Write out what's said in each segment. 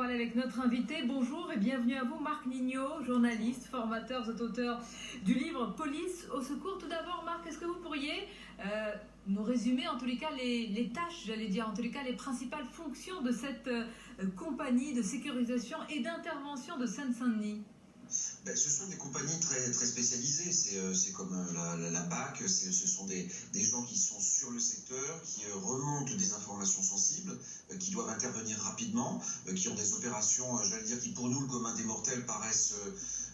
parler avec notre invité. Bonjour et bienvenue à vous, Marc Nignot, journaliste, formateur, vous êtes auteur du livre Police au secours. Tout d'abord, Marc, est-ce que vous pourriez nous résumer en tous les cas les tâches, j'allais dire, en tous les cas les principales fonctions de cette compagnie de sécurisation et d'intervention de Seine-Saint-Denis? Ce sont des compagnies très spécialisées, c'est comme la BAC, ce sont des gens qui sont sur le secteur, qui remontent des informations sensibles, qui doivent intervenir rapidement, qui ont des opérations, j'allais dire, qui pour nous, le commun des mortels, paraissent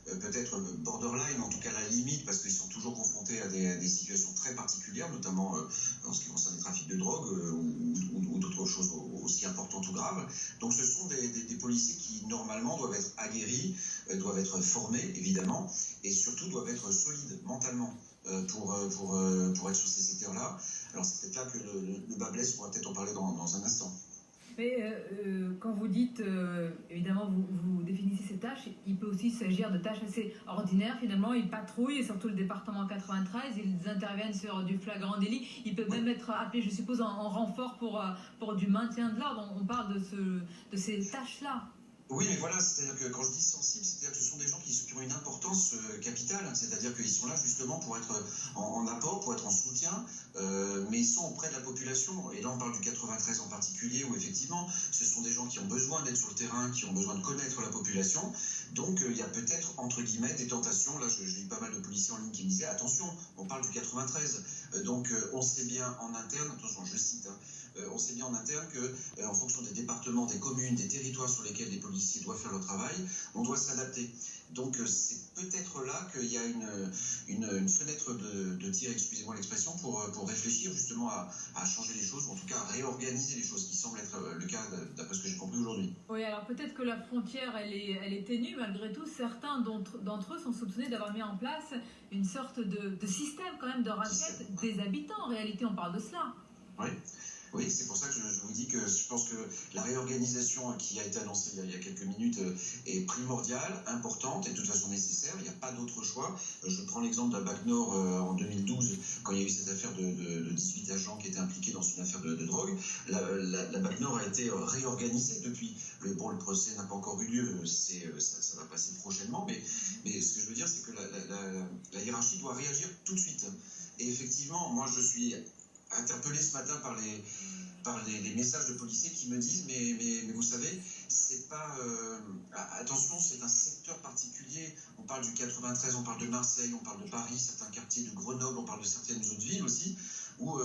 peut-être borderline, en tout cas la limite, parce qu'ils sont toujours confrontés à des situations très particulières, notamment en ce qui concerne les trafics de drogue ou d'autres choses aussi importantes ou graves. Donc ce sont des policiers qui normalement doivent être aguerris, doivent être formés évidemment, et surtout doivent être solides mentalement pour être sur ces secteurs-là. Alors c'est peut-être là que le bas blesse, on va peut-être en parler dans un instant. Mais quand vous dites, évidemment, vous définissez ces tâches, il peut aussi s'agir de tâches assez ordinaires. Finalement, ils patrouillent, et surtout le département 93, ils interviennent sur du flagrant délit. Ils peuvent même être appelés, je suppose, en renfort pour du maintien de l'ordre. On parle de ces tâches-là. Oui, mais voilà, c'est-à-dire que quand je dis sensible, c'est-à-dire que ce sont des gens qui ont une importance capitale, c'est-à-dire qu'ils sont là justement pour être en apport, pour être en soutien, mais ils sont auprès de la population. Et là, on parle du 93 en particulier, où effectivement, ce sont des gens qui ont besoin d'être sur le terrain, qui ont besoin de connaître la population. Donc, il y a peut-être, entre guillemets, des tentations. Là, j'ai eu pas mal de policiers en ligne qui me disaient, attention, on parle du 93. Donc, on sait bien en interne, attention, je cite, on sait bien en interne que, en fonction des départements, des communes, des territoires sur lesquels les policiers doivent faire leur travail, on doit s'adapter. Donc c'est peut-être là qu'il y a une fenêtre de tir, excusez-moi l'expression, pour réfléchir justement à changer les choses, ou en tout cas à réorganiser les choses, qui semble être le cas d'après ce que j'ai compris aujourd'hui. Oui, alors peut-être que la frontière, elle est ténue, malgré tout. Certains d'entre eux sont soupçonnés d'avoir mis en place une sorte de système quand même de raquette des habitants. En réalité, on parle de cela. Oui. Oui, c'est pour ça que je vous dis que je pense que la réorganisation qui a été annoncée il y a quelques minutes est primordiale, importante et de toute façon nécessaire. Il n'y a pas d'autre choix. Je prends l'exemple de la BAC Nord en 2012, quand il y a eu cette affaire de 18 agents qui étaient impliqués dans une affaire de drogue. La BAC Nord a été réorganisée depuis. Le procès n'a pas encore eu lieu, ça va passer prochainement, mais ce que je veux dire, c'est que la hiérarchie doit réagir tout de suite. Et effectivement, moi je suis interpellé ce matin par les messages de policiers qui me disent mais vous savez, c'est pas attention, c'est un secteur particulier. On parle du 93, on parle de Marseille, on parle de Paris, certains quartiers de Grenoble, on parle de certaines autres villes aussi où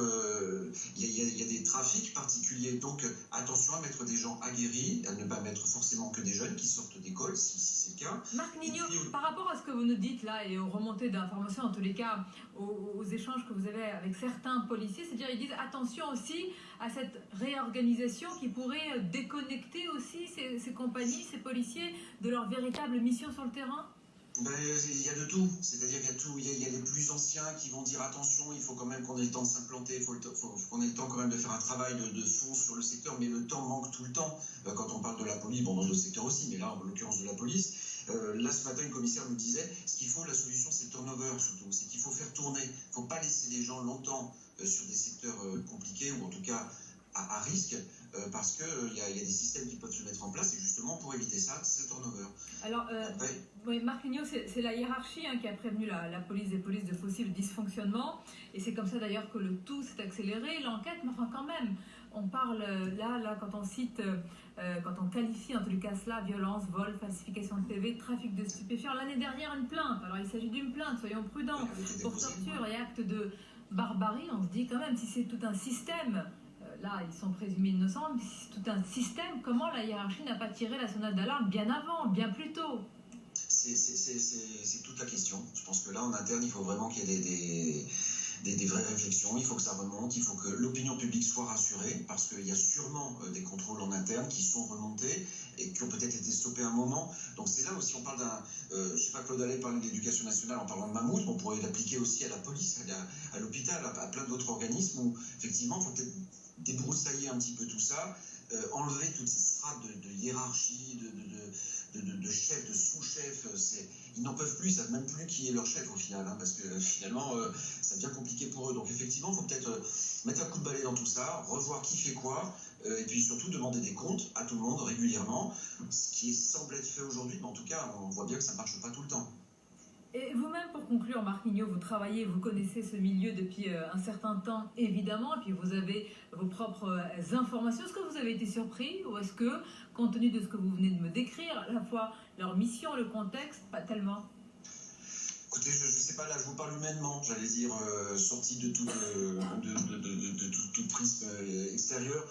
il y a des trafics particuliers. Donc attention à mettre des gens aguerris, à ne pas mettre forcément que des jeunes qui sortent d'école, si c'est le cas. Marc Nignot, par rapport à ce que vous nous dites là et aux remontées d'informations, en tous les cas aux échanges que vous avez avec certains policiers, c'est-à-dire ils disent attention aussi à cette réorganisation qui pourrait déconnecter aussi ces compagnies, ces policiers de leur véritable mission sur le terrain? Il y a de tout, c'est-à-dire qu'il y a tout, il y a les plus anciens qui vont dire attention, il faut quand même qu'on ait le temps de s'implanter, il faut qu'on ait le temps quand même de faire un travail de fond sur le secteur, mais le temps manque tout le temps quand on parle de la police, bon dans d'autres secteurs aussi, mais là en l'occurrence de la police. Là ce matin une commissaire me disait, ce qu'il faut, la solution c'est le turnover surtout, c'est qu'il faut faire tourner, il ne faut pas laisser les gens longtemps sur des secteurs compliqués ou en tout cas à risque, parce qu'il y a des systèmes qui peuvent se mettre en place et justement pour éviter ça, c'est le turnover. Alors, oui, Marc Nignot, c'est la hiérarchie qui a prévenu la police des polices de possibles dysfonctionnements et c'est comme ça d'ailleurs que le tout s'est accéléré, l'enquête, mais enfin quand même, on parle là quand on cite, quand on qualifie en tous les cas cela, violence, vol, falsification de PV, trafic de stupéfiants, l'année dernière une plainte, alors il s'agit d'une plainte, soyons prudents, pour torture et actes de barbarie, on se dit quand même si c'est tout un système. Là, ils sont présumés innocents, mais si c'est tout un système, comment la hiérarchie n'a pas tiré la sonnette d'alarme bien avant, bien plus tôt? C'est toute la question. Je pense que là, en interne, il faut vraiment qu'il y ait des vraies réflexions, il faut que ça remonte, il faut que l'opinion publique soit rassurée, parce qu'il y a sûrement des contrôles en interne qui sont remontés et qui ont peut-être été stoppés un moment. Donc c'est là aussi, on parle je ne sais pas, Claude Allais parlait de l'éducation nationale en parlant de mammouth, on pourrait l'appliquer aussi à la police, à l'hôpital, à plein d'autres organismes où effectivement, il faut peut-être débroussailler un petit peu tout ça, enlever toutes ces strates de hiérarchie, de chefs, de sous-chefs. Ils n'en peuvent plus, ils ne savent même plus qui est leur chef au final, parce que finalement, ça devient compliqué pour eux. Donc effectivement, il faut peut-être mettre un coup de balai dans tout ça, revoir qui fait quoi, et puis surtout demander des comptes à tout le monde régulièrement, ce qui semble être fait aujourd'hui, mais en tout cas, on voit bien que ça ne marche pas tout le temps. Et vous-même, pour conclure, Marc Mignot, vous travaillez, vous connaissez ce milieu depuis un certain temps, évidemment, et puis vous avez vos propres informations. Est-ce que vous avez été surpris ou est-ce que, compte tenu de ce que vous venez de me décrire, à la fois leur mission, le contexte, pas tellement? Écoutez, je ne sais pas, là, je vous parle humainement, j'allais dire, sorti de toute prisme extérieur.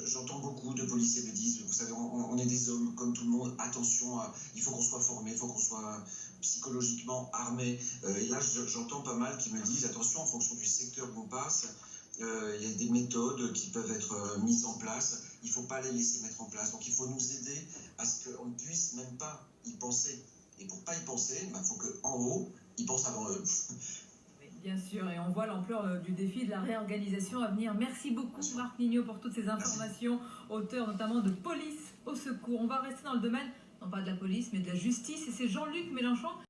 J'entends beaucoup de policiers me disent, vous savez, on est des hommes comme tout le monde, attention, il faut qu'on soit formé, il faut qu'on soit psychologiquement armé. Et là, j'entends pas mal qui me disent, attention, en fonction du secteur où on passe, il y a des méthodes qui peuvent être mises en place. Il ne faut pas les laisser mettre en place. Donc il faut nous aider à ce qu'on ne puisse même pas y penser. Et pour ne pas y penser, il faut qu'en haut, ils pensent avant eux. Oui, bien sûr, et on voit l'ampleur du défi de la réorganisation à venir. Merci beaucoup, Marc Mignot, pour toutes ces informations, auteur notamment de Police au secours. On va rester dans le domaine, non pas de la police, mais de la justice. Et c'est Jean-Luc Mélenchon